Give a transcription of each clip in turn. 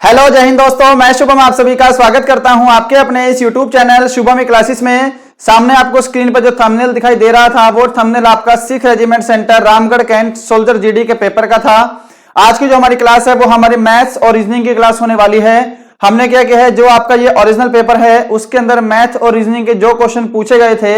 Hello जय हिंद दोस्तों, मैं शुभम आप सभी का स्वागत करता हूं आपके अपने इस यूट्यूब चैनल शुभम क्लासेस में। सामने आपको स्क्रीन पर जो थंबनेल दिखाई दे रहा था वो थंबनेल आपका Sikh regiment centre Ramgarh cantt soldier GD के पेपर का था। आज की जो हमारी क्लास है वो हमारी मैथ्स और रीजनिंग की क्लास होने वाली है। हमने क्या किया है, जो आपका ये ओरिजिनल पेपर है उसके अंदर मैथ और रीजनिंग के जो क्वेश्चन पूछे गए थे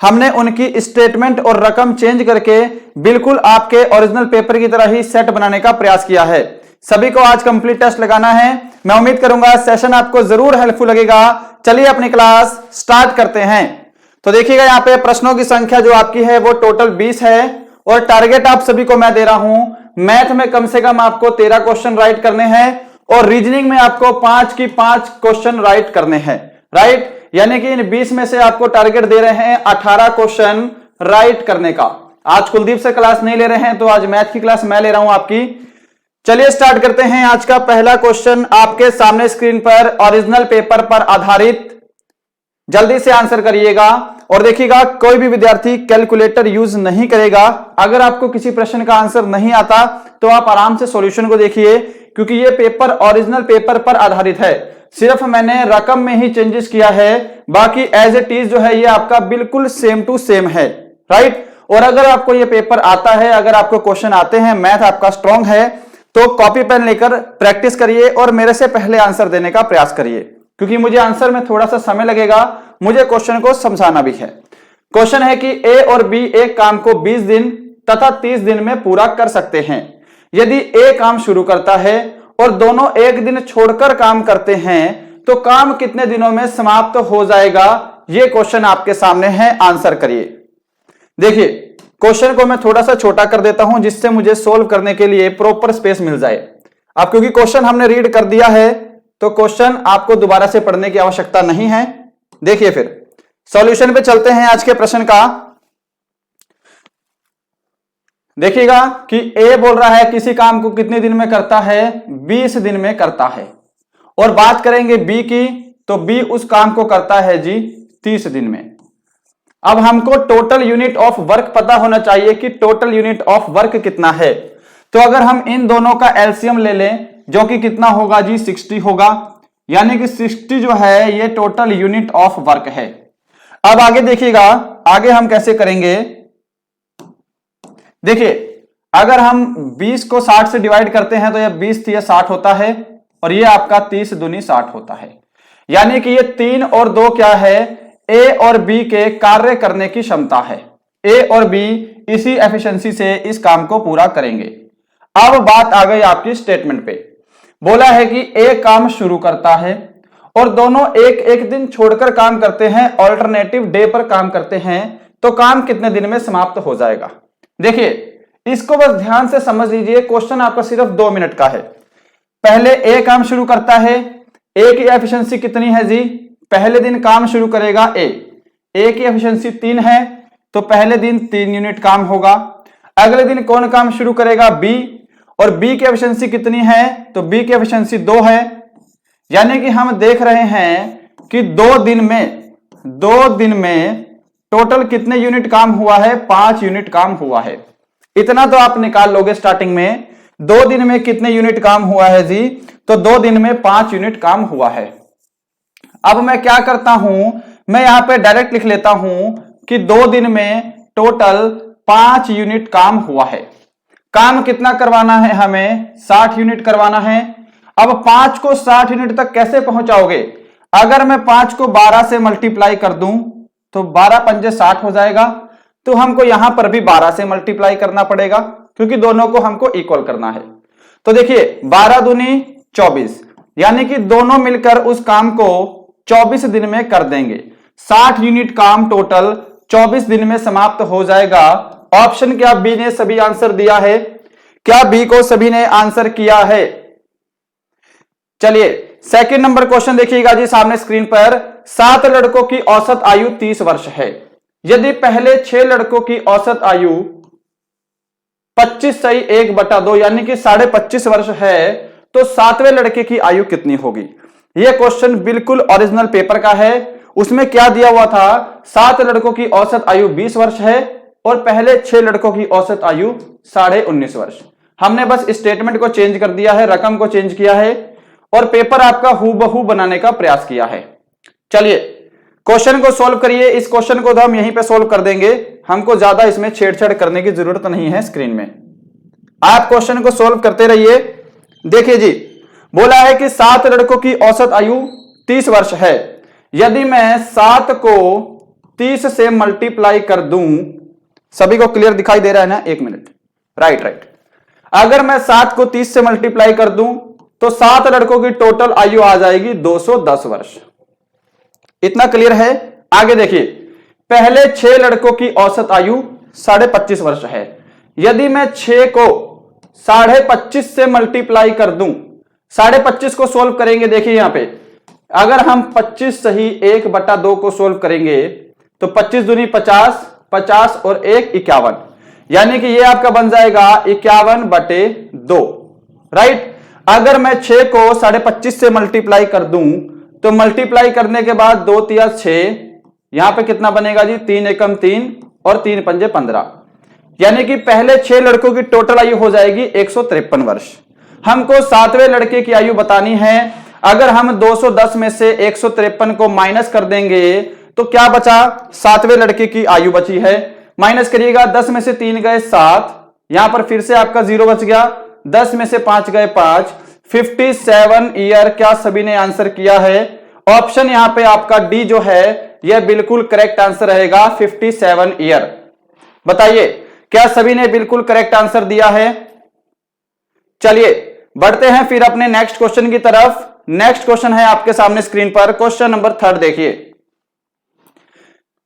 हमने उनकी स्टेटमेंट और रकम चेंज करके बिल्कुल आपके ओरिजिनल पेपर की तरह ही सेट बनाने का प्रयास किया है। सभी को आज कंप्लीट टेस्ट लगाना है। मैं उम्मीद करूंगा सेशन आपको जरूर हेल्पफुल लगेगा। चलिए अपनी क्लास स्टार्ट करते हैं। तो देखिएगा यहाँ पे प्रश्नों की संख्या जो आपकी है वो टोटल 20 है और टारगेट आप सभी को मैं दे रहा हूं। मैथ में कम से कम आपको 13 क्वेश्चन राइट करने हैं और रीजनिंग में आपको 5 की 5 क्वेश्चन राइट करने हैं। राइट, यानी कि इन 20 में से आपको टारगेट दे रहे हैं 18 क्वेश्चन राइट करने का। आज कुलदीप से क्लास नहीं ले रहे हैं तो आज मैथ की क्लास मैं ले रहा हूं आपकी। चलिए स्टार्ट करते हैं। आज का पहला क्वेश्चन आपके सामने स्क्रीन पर ओरिजिनल पेपर पर आधारित, जल्दी से आंसर करिएगा और देखिएगा कोई भी विद्यार्थी कैलकुलेटर यूज नहीं करेगा। अगर आपको किसी प्रश्न का आंसर नहीं आता तो आप आराम से सॉल्यूशन को देखिए, क्योंकि ये पेपर ओरिजिनल पेपर पर आधारित है। सिर्फ मैंने रकम में ही चेंजेस किया है, बाकी एज इट इज जो है ये आपका बिल्कुल सेम टू सेम है। राइट, और अगर आपको ये पेपर आता है, अगर आपको क्वेश्चन आते हैं, मैथ आपका स्ट्रांग है तो कॉपी पेन लेकर प्रैक्टिस करिए और मेरे से पहले आंसर देने का प्रयास करिए, क्योंकि मुझे आंसर में थोड़ा सा समय लगेगा, मुझे क्वेश्चन को समझाना भी है। क्वेश्चन है कि ए और बी एक काम को 20 दिन तथा 30 दिन में पूरा कर सकते हैं। यदि ए काम शुरू करता है और दोनों एक दिन छोड़कर काम करते हैं तो काम कितने दिनों में समाप्त हो जाएगा। यह क्वेश्चन आपके सामने है, आंसर करिए। देखिए क्वेश्चन को मैं थोड़ा सा छोटा कर देता हूं जिससे मुझे सोल्व करने के लिए प्रॉपर स्पेस मिल जाए। अब क्योंकि क्वेश्चन हमने रीड कर दिया है तो क्वेश्चन आपको दोबारा से पढ़ने की आवश्यकता नहीं है। देखिए फिर सॉल्यूशन पे चलते हैं आज के प्रश्न का। देखिएगा कि ए बोल रहा है किसी काम को कितने दिन में करता है, 20 दिन में करता है। और बात करेंगे बी की, तो बी उस काम को करता है जी 30 दिन में। अब हमको टोटल यूनिट ऑफ वर्क पता होना चाहिए कि टोटल यूनिट ऑफ वर्क कितना है। तो अगर हम इन दोनों का एलसीएम ले लें जो कि कितना होगा जी 60 होगा, यानी कि 60 जो है ये टोटल यूनिट ऑफ वर्क है। अब आगे देखिएगा, आगे हम कैसे करेंगे। देखिए अगर हम 20 को 60 से डिवाइड करते हैं तो यह 20 या 60 होता है और ये आपका 30 दूनी 60 होता है। यानी कि ये 3 और 2 क्या है, ए और बी के कार्य करने की क्षमता है। ए और बी इसी एफिशिएंसी से इस काम को पूरा करेंगे। अब बात आ गई आपकी स्टेटमेंट पे। बोला है कि ए काम शुरू करता है और दोनों एक एक दिन छोड़कर काम करते हैं, ऑल्टरनेटिव डे पर काम करते हैं, तो काम कितने दिन में समाप्त हो जाएगा। देखिए इसको बस ध्यान से समझ लीजिए, क्वेश्चन आपका सिर्फ 2 मिनट का है। पहले ए काम शुरू करता है, ए की एफिशिएंसी कितनी है जी, पहले दिन काम शुरू करेगा ए की एफिशिएंसी 3 है तो पहले दिन 3 यूनिट काम होगा। अगले दिन कौन काम शुरू करेगा, बी, और बी की एफिशिएंसी कितनी है, तो बी की एफिशिएंसी 2 है। यानी कि हम देख रहे हैं कि 2 दिन में टोटल कितने यूनिट काम हुआ है, 5 यूनिट काम हुआ है। इतना तो आप निकाल लोगे स्टार्टिंग में। 2 दिन में कितने यूनिट काम हुआ है जी, तो 2 दिन में 5 यूनिट काम हुआ है। अब मैं क्या करता हूं, मैं यहां पे डायरेक्ट लिख लेता हूं कि 2 दिन में टोटल 5 यूनिट काम हुआ है। काम कितना करवाना है हमें, 60 यूनिट करवाना है। अब 5 को 60 यूनिट तक कैसे पहुंचाओगे, अगर मैं 5 को 12 से मल्टीप्लाई कर दूं तो 12 पंजे 60 हो जाएगा। तो हमको यहां पर भी 12 से मल्टीप्लाई करना पड़ेगा क्योंकि दोनों को हमको इक्वल करना है। तो देखिए 12 दूनी 24, यानी कि दोनों मिलकर उस काम को 24 दिन में कर देंगे। 60 यूनिट काम टोटल 24 दिन में समाप्त हो जाएगा। ऑप्शन क्या बी ने सभी आंसर दिया है, क्या बी को सभी ने आंसर किया है। चलिए सेकंड नंबर क्वेश्चन देखिएगा जी सामने स्क्रीन पर। 7 लड़कों की औसत आयु 30 वर्ष है। यदि पहले 6 लड़कों की औसत आयु 25 सही 1/2 यानी कि 25.5 वर्ष है तो 7वें लड़के की आयु कितनी होगी। यह क्वेश्चन बिल्कुल ओरिजिनल पेपर का है। उसमें क्या दिया हुआ था, 7 लड़कों की औसत आयु 20 वर्ष है और पहले 6 लड़कों की औसत आयु 19.5 वर्ष। हमने बस स्टेटमेंट को चेंज कर दिया है, रकम को चेंज किया है और पेपर आपका हूबहू बनाने का प्रयास किया है। चलिए क्वेश्चन को सोल्व करिए। इस क्वेश्चन को तो हम यहीं पे सोल्व कर देंगे, हमको ज्यादा इसमें छेड़छाड़ करने की जरूरत नहीं है। स्क्रीन में आप क्वेश्चन को सोल्व करते रहिए। देखिए जी, बोला है कि 7 लड़कों की औसत आयु 30 वर्ष है। यदि मैं 7 को 30 से मल्टीप्लाई कर दूं, सभी को क्लियर दिखाई दे रहा है ना? एक मिनट, राइट। अगर मैं 7 को 30 से मल्टीप्लाई कर दूं तो 7 लड़कों की टोटल आयु आ जाएगी 210 वर्ष। इतना क्लियर है? आगे देखिए, पहले 6 लड़कों की औसत आयु 25.5 वर्ष है। यदि मैं 6 को 25.5 से मल्टीप्लाई कर दूं, 25.5 को सोल्व करेंगे। देखिए यहां पे अगर हम 25 सही 1/2 को सोल्व करेंगे तो 25 दूनी 50, 50 और 1 51, यानी कि ये आपका बन जाएगा 51/2, राइट। अगर मैं 6 को 25.5 से मल्टीप्लाई कर दूं तो मल्टीप्लाई करने के बाद 2 तिया 6, यहां पे कितना बनेगा जी? 3 एकम 3 और 3 पंजे 15, यानी कि पहले 6 लड़कों की टोटल आयु हो जाएगी 153 वर्ष। हमको 7वें लड़के की आयु बतानी है। अगर हम 210 में से 153 को माइनस कर देंगे तो क्या बचा? 7वें लड़के की आयु बची है। माइनस करिएगा, 10 में से 3 गए 7, यहां पर फिर से आपका 0 बच गया। 10 में से 5 गए 5, 57 ईयर। क्या सभी ने आंसर किया है? ऑप्शन यहां पे आपका डी जो है यह बिल्कुल करेक्ट आंसर रहेगा, 57 ईयर। बताइए क्या सभी ने बिल्कुल करेक्ट आंसर दिया है? चलिए बढ़ते हैं फिर अपने नेक्स्ट क्वेश्चन की तरफ। नेक्स्ट क्वेश्चन है आपके सामने स्क्रीन पर, क्वेश्चन नंबर 3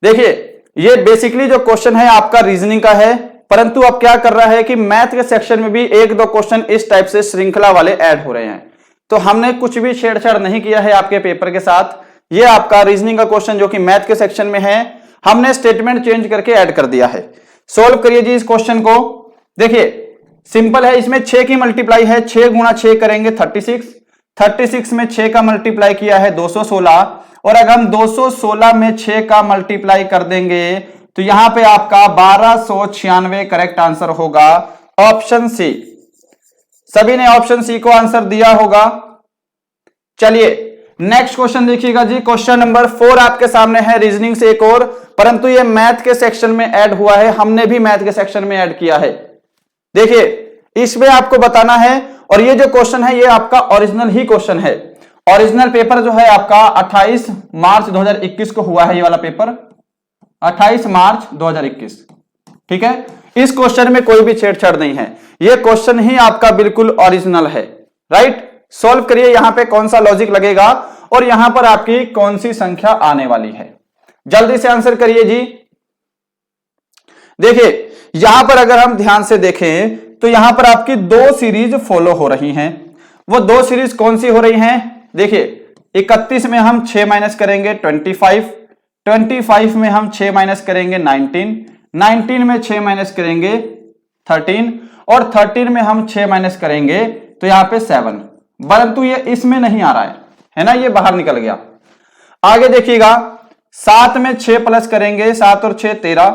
देखिए ये बेसिकली जो क्वेश्चन है आपका रीजनिंग का है, परंतु अब क्या कर रहा है कि मैथ के सेक्शन में भी 1-2 क्वेश्चन इस टाइप से श्रृंखला वाले ऐड हो रहे हैं। तो हमने कुछ भी छेड़छाड़ नहीं किया है आपके पेपर के साथ। ये आपका रीजनिंग का क्वेश्चन जो कि मैथ के सेक्शन में है, हमने स्टेटमेंट चेंज करके ऐड कर दिया है। सोल्व करिए जी इस क्वेश्चन को। देखिए सिंपल है, इसमें 6 की मल्टीप्लाई है, 6 गुणा 6 करेंगे 36, 36 में 6 का मल्टीप्लाई किया है 216, और अगर हम 216 में 6 का मल्टीप्लाई कर देंगे तो यहां पे आपका 1296 करेक्ट आंसर होगा, ऑप्शन सी। सभी ने ऑप्शन सी को आंसर दिया होगा। चलिए नेक्स्ट क्वेश्चन देखिएगा जी, क्वेश्चन नंबर 4 आपके सामने है, रीजनिंग से एक और, परंतु ये मैथ के सेक्शन में ऐड हुआ है, हमने भी मैथ के सेक्शन में ऐड किया है। देखिए इसमें आपको बताना है, और ये जो क्वेश्चन है ये आपका ओरिजिनल ही क्वेश्चन है। ओरिजिनल पेपर जो है आपका 28 मार्च 2021 को हुआ है, ये वाला पेपर 28 मार्च 2021, ठीक है। इस क्वेश्चन में कोई भी छेड़छाड़ नहीं है, ये क्वेश्चन ही आपका बिल्कुल ओरिजिनल है, राइट। सॉल्व करिए, यहां पे कौन सा लॉजिक लगेगा और यहां पर आपकी कौन सी संख्या आने वाली है, जल्दी से आंसर करिए जी। देखिए यहां पर अगर हम ध्यान से देखें तो यहां पर आपकी 2 सीरीज फॉलो हो रही हैं। वो 2 सीरीज कौन सी हो रही हैं? देखिए 31 में हम 6 माइनस करेंगे 25, 25 में हम 6 माइनस करेंगे 19, 19 में 6 माइनस करेंगे 13, और 13 में हम 6 माइनस करेंगे तो यहां पे 7, परंतु ये इसमें नहीं आ रहा है ना, ये बाहर निकल गया। आगे देखिएगा 7 में 6 प्लस करेंगे, 7 और 6 13,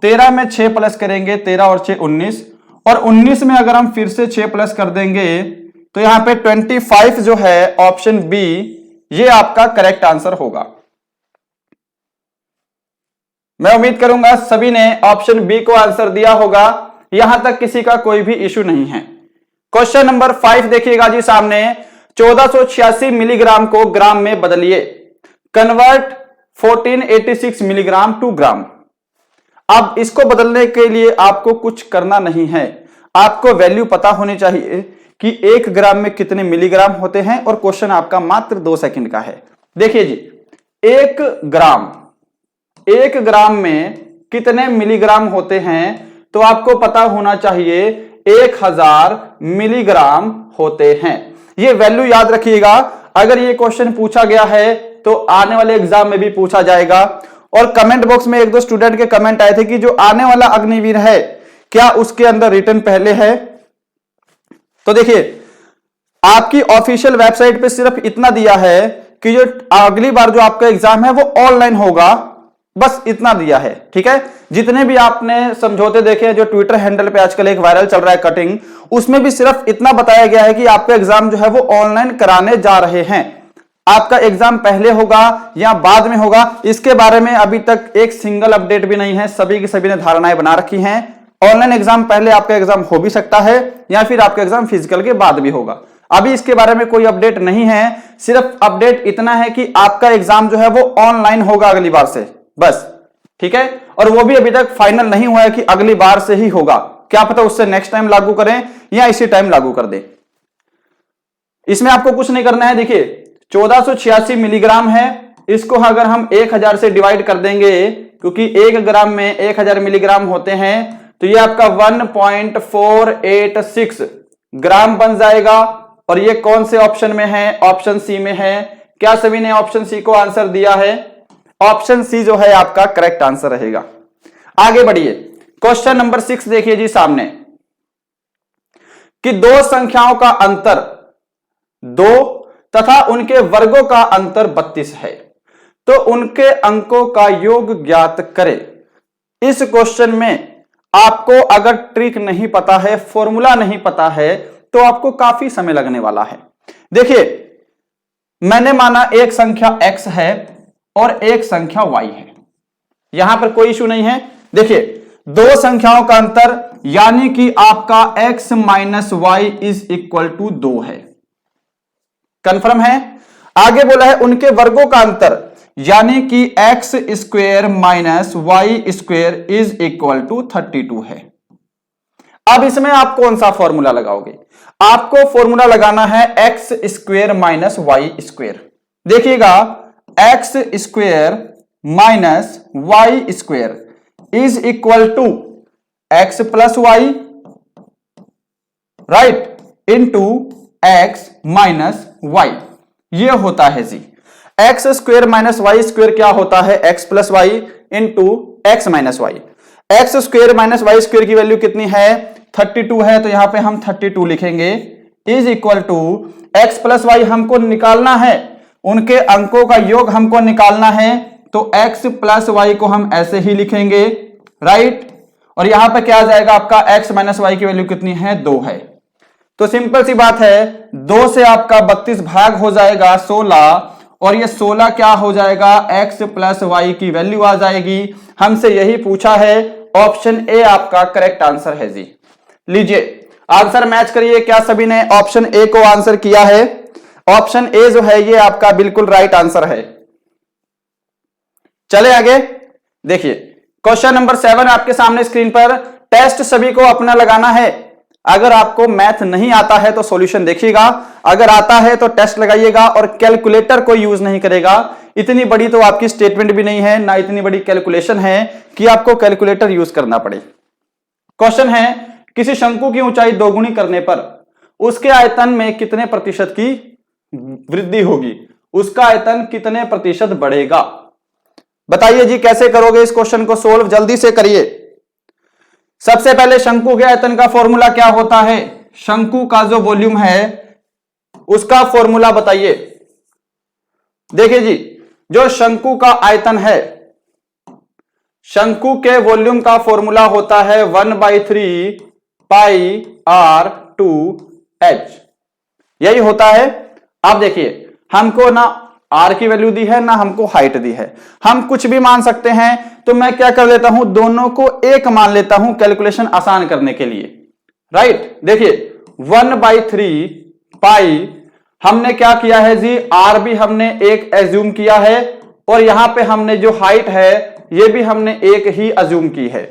13 में 6 प्लस करेंगे 13 और 6 19, और 19 में अगर हम फिर से 6 प्लस कर देंगे तो यहां पे 25 जो है ऑप्शन बी, ये आपका करेक्ट आंसर होगा। मैं उम्मीद करूंगा सभी ने ऑप्शन बी को आंसर दिया होगा, यहां तक किसी का कोई भी इश्यू नहीं है। क्वेश्चन नंबर 5 देखिएगा जी सामने, 1486 मिलीग्राम को ग्राम में बदलिए, कन्वर्ट 1486 मिलीग्राम टू ग्राम। अब इसको बदलने के लिए आपको कुछ करना नहीं है, आपको वैल्यू पता होनी चाहिए कि 1 ग्राम में कितने मिलीग्राम होते हैं, और क्वेश्चन आपका मात्र 2 सेकंड का है। देखिए जी 1 ग्राम में कितने मिलीग्राम होते हैं, तो आपको पता होना चाहिए 1000 मिलीग्राम होते हैं। ये वैल्यू याद रखिएगा, अगर ये क्वेश्चन पूछा गया है तो आने वाले एग्जाम में भी पूछा जाएगा। और कमेंट बॉक्स में 1-2 स्टूडेंट के कमेंट आए थे कि जो आने वाला अग्निवीर है क्या उसके अंदर रिटर्न पहले है। तो देखिए आपकी ऑफिशियल वेबसाइट पे सिर्फ इतना दिया है कि जो अगली बार जो आपका एग्जाम है वो ऑनलाइन होगा, बस इतना दिया है। ठीक है, जितने भी आपने समझौते देखे हैं, जो ट्विटर हैंडल पे आजकल एक वायरल चल रहा है कटिंग, उसमें भी सिर्फ इतना बताया गया है कि आपका एग्जाम जो है वो ऑनलाइन कराने जा रहे हैं। आपका एग्जाम पहले होगा या बाद में होगा, इसके बारे में अभी तक एक सिंगल अपडेट भी नहीं है। सभी की सभी ने धारणाएं बना रखी हैं। ऑनलाइन एग्जाम पहले आपका एग्जाम हो भी सकता है या फिर आपका एग्जाम फिजिकल के बाद भी होगा। अभी इसके बारे में कोई अपडेट नहीं है, सिर्फ अपडेट इतना है कि आपका एग्जाम जो है वो ऑनलाइन होगा अगली बार से, बस। ठीक है, और वो भी अभी तक फाइनल नहीं हुआ है कि अगली बार से ही होगा। क्या पता उससे नेक्स्ट टाइम लागू करें या इसी टाइम लागू कर दे। इसमें आपको कुछ नहीं करना है। देखिए 1486 मिलीग्राम है, इसको अगर हम 1000 से डिवाइड कर देंगे, क्योंकि 1 ग्राम में 1000 मिलीग्राम होते हैं, तो ये आपका 1.486 ग्राम बन जाएगा। और ये कौन से ऑप्शन में है? ऑप्शन सी में है। क्या सभी ने ऑप्शन सी को आंसर दिया है? ऑप्शन सी जो है आपका करेक्ट आंसर रहेगा। आगे बढ़िए, क्वेश्चन नंबर 6 देखिए जी सामने, कि दो संख्याओं का अंतर 2 तथा उनके वर्गों का अंतर 32 है, तो उनके अंकों का योग ज्ञात करें। इस क्वेश्चन में आपको अगर ट्रिक नहीं पता है, फॉर्मूला नहीं पता है, तो आपको काफी समय लगने वाला है। देखिए मैंने माना एक संख्या x है और एक संख्या y है, यहां पर कोई इशू नहीं है। देखिए दो संख्याओं का अंतर यानी कि आपका x minus y is equal to 2 है, कंफर्म है। आगे बोला है उनके वर्गों का अंतर यानी कि x square minus y square is equal to 32 है। अब इसमें आप कौन सा फॉर्मूला लगाओगे? आपको फॉर्मूला लगाना है x square minus y square. देखिएगा x square minus y square is equal to x plus y, right, into x minus y. ये होता है जी x square minus y square. क्या होता है? X plus y into x minus y. X square minus y square की value कितनी है? 32 है, तो यहां पे हम 32 लिखेंगे, is equal to x plus y हमको निकालना है, उनके अंकों का योग हमको निकालना है, तो एक्स प्लस वाई को हम ऐसे ही लिखेंगे, राइट। और यहां पे क्या आ जाएगा आपका? एक्स माइनस वाई की वैल्यू कितनी है? 2 है। तो सिंपल सी बात है, 2 से आपका 32 भाग हो जाएगा 16, और ये 16 क्या हो जाएगा? x प्लस वाई की वैल्यू आ जाएगी। हमसे यही पूछा है, ऑप्शन ए आपका करेक्ट आंसर है जी। लीजिए आंसर मैच करिए। क्या सभी ने ऑप्शन ए को आंसर किया है? ऑप्शन ए जो है ये आपका बिल्कुल राइट आंसर है। चले आगे देखिए, क्वेश्चन नंबर 7 आपके सामने स्क्रीन पर। टेस्ट सभी को अपना लगाना है। अगर आपको मैथ नहीं आता है तो सॉल्यूशन देखिएगा, अगर आता है तो टेस्ट लगाइएगा, और कैलकुलेटर को यूज नहीं करेगा। इतनी बड़ी तो आपकी स्टेटमेंट भी नहीं है, ना इतनी बड़ी कैलकुलेशन है कि आपको कैलकुलेटर यूज करना पड़े। क्वेश्चन है, किसी शंकु की ऊंचाई दोगुनी करने पर उसके आयतन में कितने प्रतिशत की वृद्धि होगी? उसका आयतन कितने प्रतिशत बढ़ेगा? बताइए जी, कैसे करोगे इस क्वेश्चन को सोल्व? जल्दी से करिए। सबसे पहले शंकु के आयतन का फॉर्मूला क्या होता है? शंकु का जो वॉल्यूम है उसका फॉर्मूला बताइए। देखिए जी, जो शंकु का आयतन है, शंकु के वॉल्यूम का फॉर्मूला होता है 1/3 पाई r 2h, यही होता है। अब देखिए हमको ना r की वैल्यू दी है, ना हमको हाइट दी है, हम कुछ भी मान सकते हैं। तो मैं क्या कर लेता हूं, दोनों को एक मान लेता हूं कैलकुलेशन आसान करने के लिए, राइट। देखिए 1/3 पाई हमने क्या किया है जी, r भी हमने एक एज्यूम किया है, और यहां पे हमने जो हाइट है ये भी हमने एक ही अज्यूम की है,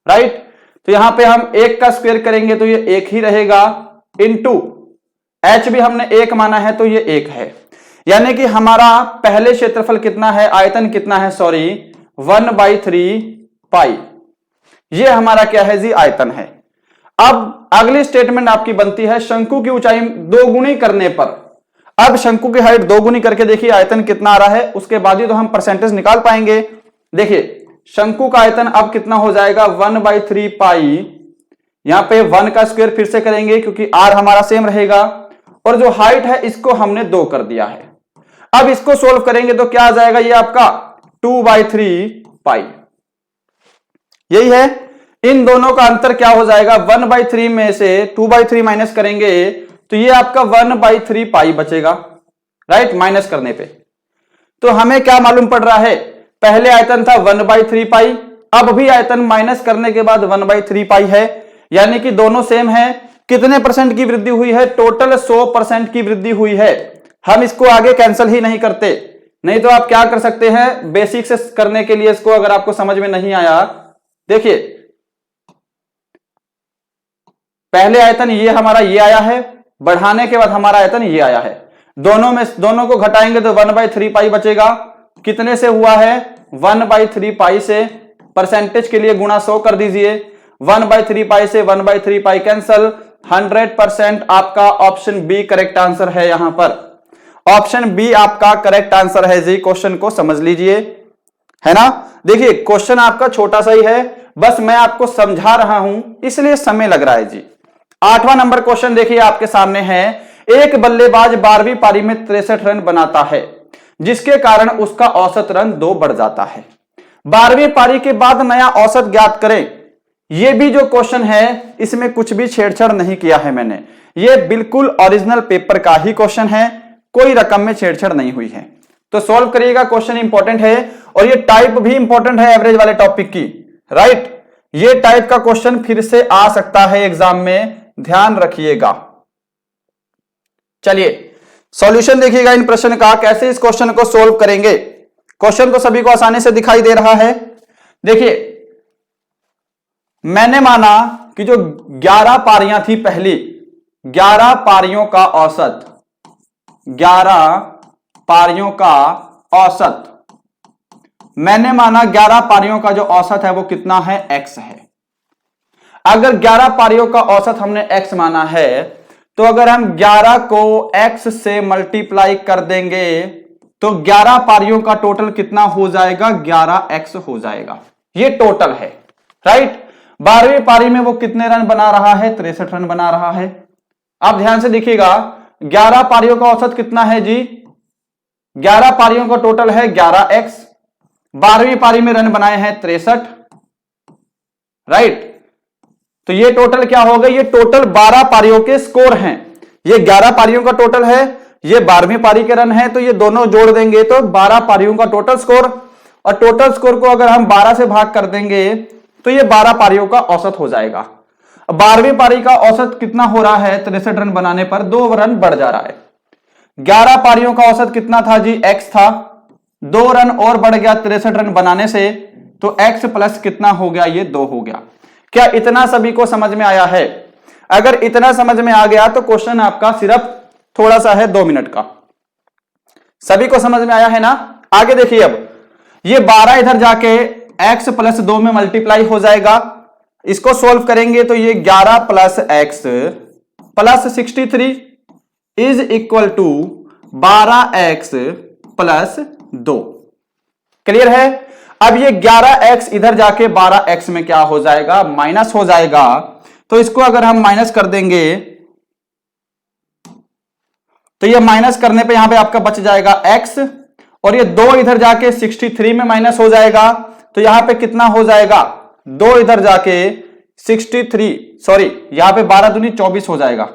राइट। तो यहां पे हम 1 का स्क्वायर करेंगे तो ये 1 ही रहेगा, इनटू h भी हमने 1 माना है तो ये 1 है। यानी कि हमारा पहले क्षेत्रफल कितना है, आयतन कितना है, सॉरी 1/3 पाई, ये हमारा क्या है जी, आयतन है। अब अगली स्टेटमेंट आपकी बनती है शंकु की ऊंचाई दोगुनी करने पर। अब शंकु की हाइट दोगुनी करके देखिए आयतन कितना आ रहा है, उसके बाद ही तो हम परसेंटेज निकाल पाएंगे। देखिए शंकु का आयतन अब कितना हो जाएगा, 1/3 पाई, यहां पे 1 का स्क्वायर फिर से करेंगे क्योंकि r हमारा सेम रहेगा, और जो हाइट है इसको हमने 2 कर दिया है। अब इसको सोल्व करेंगे तो क्या आ जाएगा, ये आपका 2/3 पाई। यही है, इन दोनों का अंतर क्या हो जाएगा, 1/3 में से 2/3 माइनस करेंगे तो ये आपका 1/3 पाई बचेगा, राइट, माइनस करने पे। तो हमें क्या मालूम पड़ रहा है, पहले आयतन था 1/3 पाई, अब भी आयतन माइनस करने के बाद 1/3 पाई है, यानी कि दोनों सेम है। कितने परसेंट की वृद्धि हुई है, टोटल 100% की वृद्धि हुई है। हम इसको आगे कैंसिल ही नहीं करते, नहीं तो आप क्या कर सकते हैं, बेसिक से करने के लिए इसको अगर आपको समझ में नहीं आया, देखिए पहले आयतन ये हमारा ये आया है, बढ़ाने के बाद हमारा आयतन ये आया है, दोनों को घटाएंगे तो 1/3 पाई बचेगा। कितने से हुआ है, 1/3 पाई से, परसेंटेज के लिए गुणा 100 कर दीजिए, 1/3 पाई से 1/3 पाई कैंसल, 100% आपका ऑप्शन बी करेक्ट आंसर है। यहां पर ऑप्शन बी आपका करेक्ट आंसर है जी। क्वेश्चन को समझ लीजिए, है ना। देखिए क्वेश्चन आपका छोटा सा ही है, बस मैं आपको समझा रहा हूं इसलिए समय लग रहा है जी। 8वां नंबर क्वेश्चन देखिए आपके सामने है, एक बल्लेबाज 12वीं पारी में 63 रन बनाता है, जिसके कारण उसका औसत रन 2 बढ़ जाता है। 12वीं पारी के बाद नया औसत ज्ञात करें। यह भी जो क्वेश्चन है इसमें कुछ भी छेड़छाड़ नहीं किया है मैंने, यह बिल्कुल ओरिजिनल पेपर का ही क्वेश्चन है, कोई रकम में छेड़छाड़ नहीं हुई है। तो सॉल्व करिएगा, क्वेश्चन इंपॉर्टेंट है और ये टाइप भी इंपॉर्टेंट है एवरेज वाले टॉपिक की, राइट। ये टाइप का क्वेश्चन फिर से आ सकता है एग्जाम में, ध्यान रखिएगा। चलिए सॉल्यूशन देखिएगा इन प्रश्न का, कैसे इस क्वेश्चन को सोल्व करेंगे। क्वेश्चन तो सभी को आसानी से दिखाई दे रहा है। देखिए मैंने माना कि जो 11 पारियां थी पहली, 11 पारियों का औसत, 11 पारियों का औसत, मैंने माना 11 पारियों का जो औसत है वो कितना है, x है। अगर 11 पारियों का औसत हमने x माना है तो अगर हम 11 को x से मल्टीप्लाई कर देंगे तो 11 पारियों का टोटल कितना हो जाएगा, 11x हो जाएगा। ये टोटल है, राइट। 12वीं पारी में वो कितने रन बना रहा है, 63 रन बना रहा है। आप ध्यान से देखिएगा 11 पारियों का औसत कितना है जी, 11 पारियों का टोटल है 11x, 12वीं पारी में रन बनाए हैं 63, राइट। तो ये टोटल क्या हो गए, ये टोटल 12 पारियों के स्कोर हैं। ये 11 पारियों का टोटल है, ये 12वीं पारी के रन है, तो ये दोनों जोड़ देंगे तो 12 पारियों का टोटल स्कोर, और टोटल स्कोर को अगर हम 12 से भाग कर देंगे तो ये 12 पारियों का औसत हो जाएगा। 12वीं पारी का औसत कितना हो रहा है, 63 रन बनाने पर 2 रन बढ़ जा रहा है। 11 पारियों का औसत कितना था जी, x था, 2 रन और बढ़ गया 63 रन बनाने से, तो x प्लस कितना हो गया, ये 2 हो गया। क्या इतना सभी को समझ में आया है? अगर इतना समझ में आ गया तो क्वेश्चन आपका सिर्फ थोड़ा सा है 2 मिनट का। सभी को समझ में आया है ना। आगे देखिए, अब ये 12 इधर जाके x प्लस 2 में मल्टीप्लाई हो जाएगा। इसको सोल्व करेंगे तो ये 11 plus x plus 63 is equal to 12x plus 2। Clear है। अब ये 11x इधर जाके 12x में क्या हो जाएगा, माइनस हो जाएगा। तो इसको अगर हम माइनस कर देंगे तो ये माइनस करने पे यहां पे आपका बच जाएगा x, और ये 2 इधर जाके 63 में माइनस हो जाएगा, तो यहां पे कितना हो जाएगा, 2 इधर जाके 63, सॉरी यहां पे 12 दूनी 24 हो जाएगा,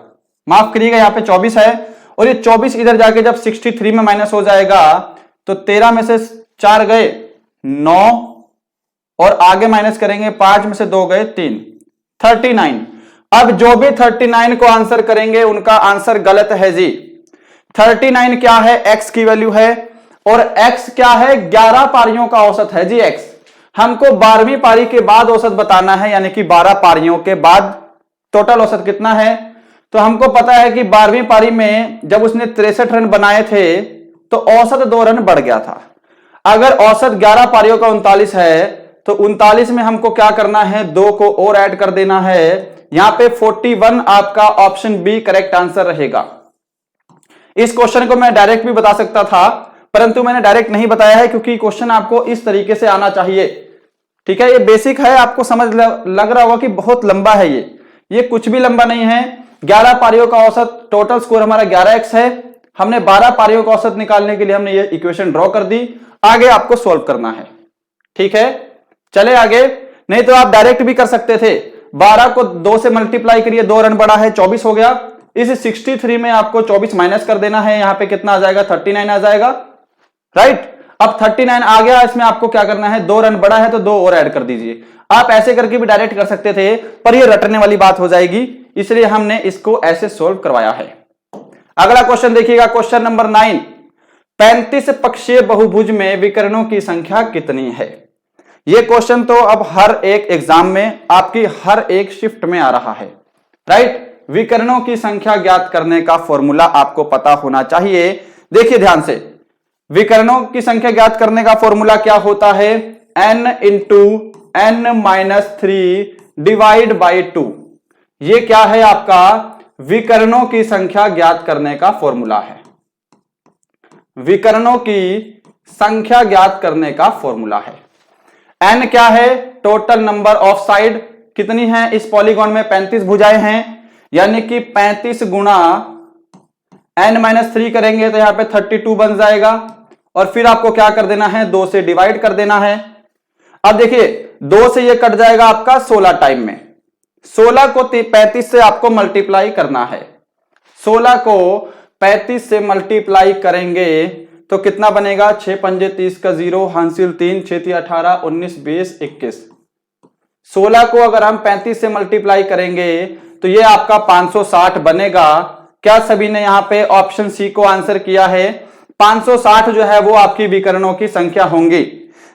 माफ करिएगा यहां पे 24 है, और ये 24 इधर जाके जब 63 में माइनस हो जाएगा तो 13 में से 4 गए 9, और आगे माइनस करेंगे 5 में से 2 गए 3, 39। अब जो भी 39 को आंसर करेंगे उनका आंसर गलत है जी। 39 क्या है, x की वैल्यू है, और x क्या है, 11 पारियों का औसत है जी x। हमको 12वीं पारी के बाद औसत बताना है, यानी कि 12 पारियों के बाद टोटल औसत कितना है। तो हमको पता है कि 12वीं पारी में जब उसने 63 रन बनाए थे तो औसत 2 रन बढ़ गया था। अगर औसत 11 पारियों का 39 है तो 39 में हमको क्या करना है, 2 को और ऐड कर देना है। यहां पे 41 आपका ऑप्शन बी करेक्ट आंसर रहेगा। इस क्वेश्चन को मैं डायरेक्ट भी बता सकता था, परंतु मैंने डायरेक्ट नहीं बताया है क्योंकि क्वेश्चन आपको इस तरीके से आना चाहिए। ठीक है, ये बेसिक है, आपको समझ लग रहा होगा कि बहुत लंबा है। ये कुछ भी लंबा नहीं है। 11 पारियों का औसत, टोटल स्कोर हमारा 11x है। हमने 12 पारियों का औसत निकालने के लिए हमने ये इक्वेशन ड्रॉ कर दी, आगे आपको सोल्व करना है। ठीक है, चले आगे। नहीं तो आप डायरेक्ट भी कर सकते थे, 12 को 2 से मल्टीप्लाई करिए, 2 रन बढ़ा है 24 हो गया। इस 63 में आपको 24 माइनस कर देना है, यहां पे कितना आ जाएगा 39 आ जाएगा, राइट। अब 39 आ गया, इसमें आपको क्या करना है, 2 रन बढ़ा है तो 2 और ऐड कर दीजिए। आप ऐसे करके भी डायरेक्ट कर सकते थे, पर ये रटने वाली बात हो जाएगी, इसलिए हमने इसको ऐसे सोल्व करवाया है। अगला क्वेश्चन देखिएगा, क्वेश्चन नंबर 9, 35 पक्षीय बहुभुज में विकर्णों की संख्या कितनी है। यह क्वेश्चन तो अब हर एक एग्जाम में, आपकी हर एक शिफ्ट में आ रहा है, राइट। विकर्णों की संख्या ज्ञात करने का फॉर्मूला आपको पता होना चाहिए। देखिए ध्यान से, विकर्णों की संख्या ज्ञात करने का फॉर्मूला क्या होता है, n into n-3 divide by 2। ये क्या है, आपका विकर्णों की संख्या ज्ञात करने का फॉर्मूला है। विकर्णों की संख्या ज्ञात करने का फॉर्मूला है। n क्या है, टोटल नंबर ऑफ साइड कितनी है, इस पॉलीगॉन में 35 भुजाएं हैं, यानी कि 35 गुणा n-3 करेंगे तो यहां पे 32 बन जाएगा, और फिर आपको क्या कर देना है, 2 से डिवाइड कर देना है। अब देखिए 2 से ये कट जाएगा आपका 16 टाइम में, 16 को 35 से आपको मल्टीप्लाई करना है। 16 को 35 से मल्टीप्लाई करेंगे तो कितना बनेगा, 6 पंजे 30 का 0, हासिल 3, 6 3 18, 19 20 21। 16 को अगर हम 35 से मल्टीप्लाई करेंगे तो ये आपका 560 बनेगा। क्या सभी ने यहां पे ऑप्शन सी को आंसर किया है? 560 जो है वो आपकी विकर्णों की संख्या होंगी।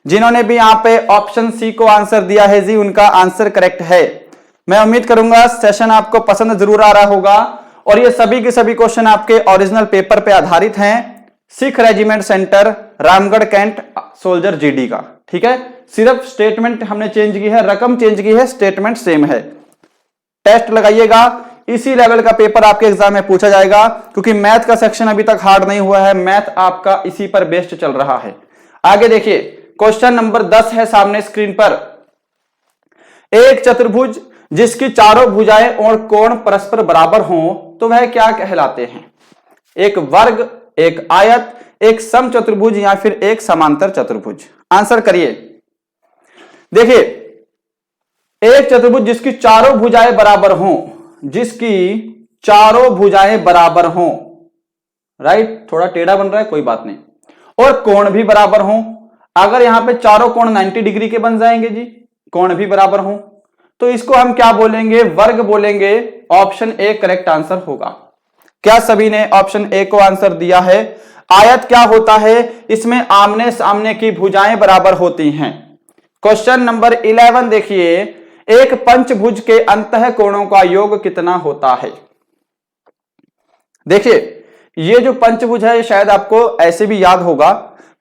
जिन्होंने भी यहां पे ऑप्शन सी को आंसर दिया है जी, उनका आंसर करेक्ट है। मैं उम्मीद करूंगा सेशन आपको पसंद जरूर आ रहा होगा, और ये सभी के सभी क्वेश्चन आपके ओरिजिनल पेपर पे आधारित हैं, Sikh regiment centre Ramgarh cantt soldier GD का। ठीक है, सिर्फ स्टेटमेंट हमने चेंज की है, रकम चेंज की है, स्टेटमेंट सेम है। टेस्ट लगाइएगा, इसी लेवल का पेपर आपके एग्जाम में पूछा जाएगा, क्योंकि मैथ का सेक्शन अभी तक हार्ड नहीं हुआ है, मैथ आपका इसी पर बेस्ड चल रहा है। आगे देखिए, क्वेश्चन नंबर 10 है सामने स्क्रीन पर। एक चतुर्भुज जिसकी चारों भुजाएं और कोण परस्पर बराबर हों तो वह क्या कहलाते हैं? एक वर्ग, एक आयत, एक समचतुर्भुज या फिर एक समांतर चतुर्भुज। आंसर करिए। देखिए, एक चतुर्भुज जिसकी चारों भुजाएं बराबर हों, जिसकी चारों भुजाएं बराबर हों, राइट, थोड़ा टेढ़ा बन रहा है, कोई बात नहीं, और कोण भी बराबर हों। अगर यहां पे चारों कोण 90 डिग्री के बन जाएंगे जी, कोण भी बराबर हों, तो इसको हम क्या बोलेंगे? वर्ग बोलेंगे। ऑप्शन ए करेक्ट आंसर होगा। क्या सभी ने ऑप्शन ए को आंसर दिया है? आयत क्या होता है? इसमें आमने सामने की भुजाएं बराबर होती हैं। क्वेश्चन नंबर 11 देखिए, एक पंचभुज के अंतः कोणों का योग कितना होता है? देखिए, ये जो पंचभुज है शायद आपको ऐसे भी याद होगा,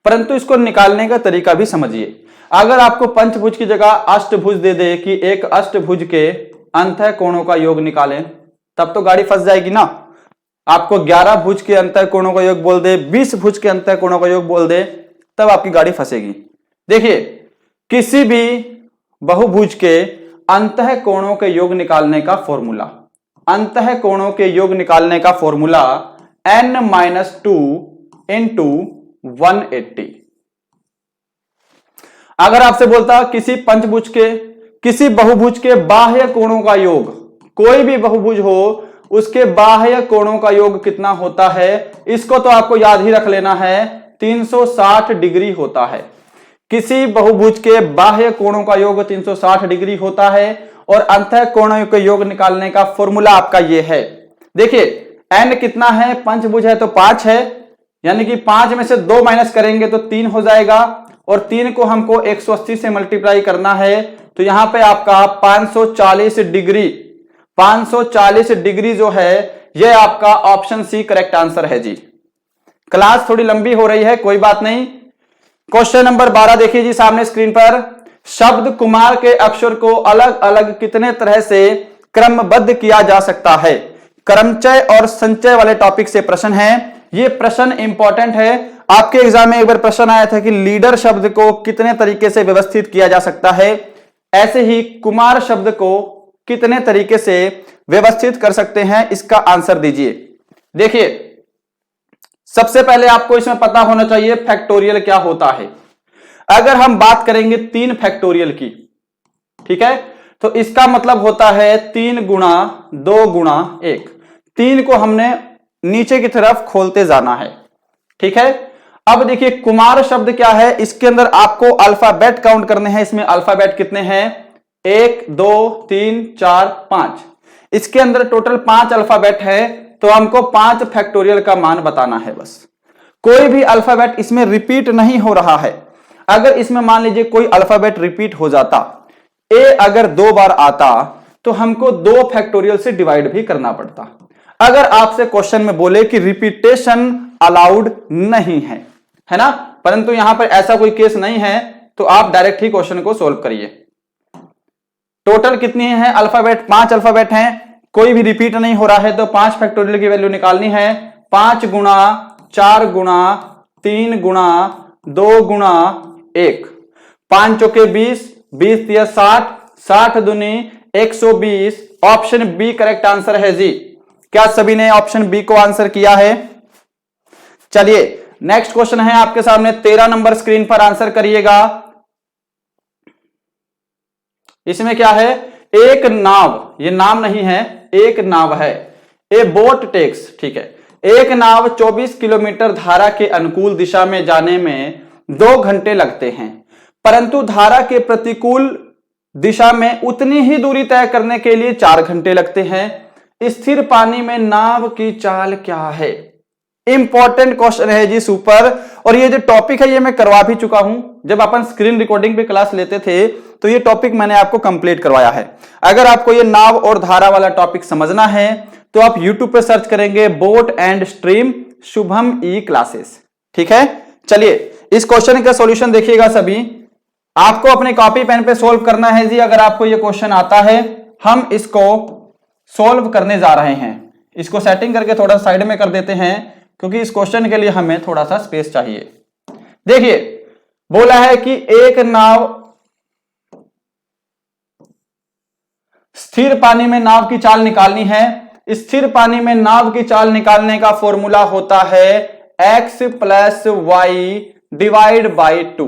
परंतु इसको निकालने का तरीका भी समझिए। अगर आपको पंचभुज की जगह अष्टभुज दे दे कि एक अष्टभुज के अंतः कोणों का योग निकालें, तब तो गाड़ी फंस जाएगी ना। आपको 11 भुज के अंतः कोणों का योग बोल दे, 20 भुज के अंतः कोणों का योग बोल दे, तब आपकी गाड़ी फंसेगी। देखिए, किसी भी बहुभुज के अंतः कोणों के योग निकालने का फॉर्मूला, अंतः कोणों के योग निकालने का फॉर्मूला n-2 इंटू 180। अगर आपसे बोलता किसी पंचभुज के, किसी बहुभुज के बाह्य कोणों का योग, कोई भी बहुभुज हो उसके बाह्य कोणों का योग कितना होता है, इसको तो आपको याद ही रख लेना है, 360 डिग्री होता है। किसी बहुभुज के बाह्य कोणों का योग 360 डिग्री होता है, और अंतः कोणों के योग निकालने का फॉर्मूला आपका ये है। देखिए, n कितना है? पंचभुज है तो 5 है, यानी कि 5 में से 2 माइनस करेंगे तो 3 हो जाएगा, और 3 को हमको 180 से मल्टीप्लाई करना है, तो यहां पे आपका 540 डिग्री, 540 डिग्री जो है ये आपका ऑप्शन सी करेक्ट आंसर है जी। क्लास थोड़ी लंबी हो रही है, कोई बात नहीं। क्वेश्चन नंबर 12 देखिए जी सामने स्क्रीन पर। शब्द कुमार के अक्षर को अलग अलग कितने तरह से क्रमबद्ध किया जा सकता है? क्रमचय और संचय वाले टॉपिक से प्रश्न है। ये प्रश्न इंपॉर्टेंट है, आपके एग्जाम में एक बार प्रश्न आया था कि लीडर शब्द को कितने तरीके से व्यवस्थित किया जा सकता है, ऐसे ही कुमार शब्द को कितने तरीके से व्यवस्थित कर सकते हैं, इसका आंसर दीजिए। देखिए, सबसे पहले आपको इसमें पता होना चाहिए फैक्टोरियल क्या होता है। अगर हम बात करेंगे 3 फैक्टोरियल की, ठीक है, तो इसका मतलब होता है 3 गुणा 2 गुणा 1। 3 को हमने नीचे की तरफ खोलते जाना है, ठीक है। अब देखिए कुमार शब्द क्या है, इसके अंदर आपको अल्फाबेट काउंट करने हैं। इसमें अल्फाबेट कितने हैं, 1 2 3 4 5। इसके अंदर टोटल 5 अल्फाबेट है, तो हमको 5 फैक्टोरियल का मान बताना है बस। कोई भी अल्फाबेट इसमें रिपीट नहीं हो रहा है। अगर इसमें मान लीजिए कोई अल्फाबेट रिपीट हो जाता, ए अगर 2 बार आता, तो हमको 2 फैक्टोरियल से डिवाइड भी करना पड़ता। अगर आपसे क्वेश्चन में बोले कि रिपीटेशन अलाउड नहीं है ना, परंतु यहां पर ऐसा कोई केस नहीं है, तो आप डायरेक्ट ही क्वेश्चन को सोल्व करिए। टोटल कितनी है अल्फाबेट, 5 अल्फाबेट हैं, कोई भी रिपीट नहीं हो रहा है, तो 5 फैक्टोरियल की वैल्यू निकालनी है। 5 गुणा 4 गुणा 3 गुणा 2 गुणा 1, 5 चौके 20, 20 तिया 60, 60 दूनी 120। ऑप्शन बी करेक्ट आंसर है जी। क्या सभी ने ऑप्शन बी को आंसर किया है? चलिए नेक्स्ट क्वेश्चन है आपके सामने, 13 नंबर स्क्रीन पर आंसर करिएगा। इसमें क्या है, एक नाव, ये नाम नहीं है, एक नाव है, ए बोट टेक्स, ठीक है। एक नाव 24 किलोमीटर धारा के अनुकूल दिशा में जाने में 2 घंटे लगते हैं, परंतु धारा के प्रतिकूल दिशा में उतनी ही दूरी तय करने के लिए 4 घंटे लगते हैं। स्थिर पानी में नाव की चाल क्या है? इंपॉर्टेंट क्वेश्चन है जी, सुपर। और ये जो टॉपिक है ये मैं करवा भी चुका हूं, जब अपन स्क्रीन रिकॉर्डिंग पे क्लास लेते थे तो ये टॉपिक मैंने आपको कंप्लीट करवाया है। अगर आपको ये नाव और धारा वाला टॉपिक समझना है तो आप YouTube पे सर्च करेंगे boat and stream Shubham E classes, ठीक है। चलिए इस क्वेश्चन का सॉल्यूशन देखिएगा सभी। आपको अपने कॉपी पेन पे सोल्व करना है जी। अगर आपको ये क्वेश्चन आता है, हम इसको सोल्व करने जा रहे हैं। इसको सेटिंग करके थोड़ा साइड में कर देते हैं, क्योंकि इस क्वेश्चन के लिए हमें थोड़ा सा स्पेस चाहिए। देखिए बोला है कि एक नाव, स्थिर पानी में नाव की चाल निकालनी है। स्थिर पानी में नाव की चाल निकालने का फॉर्मूला होता है x + y डिवाइड बाई 2।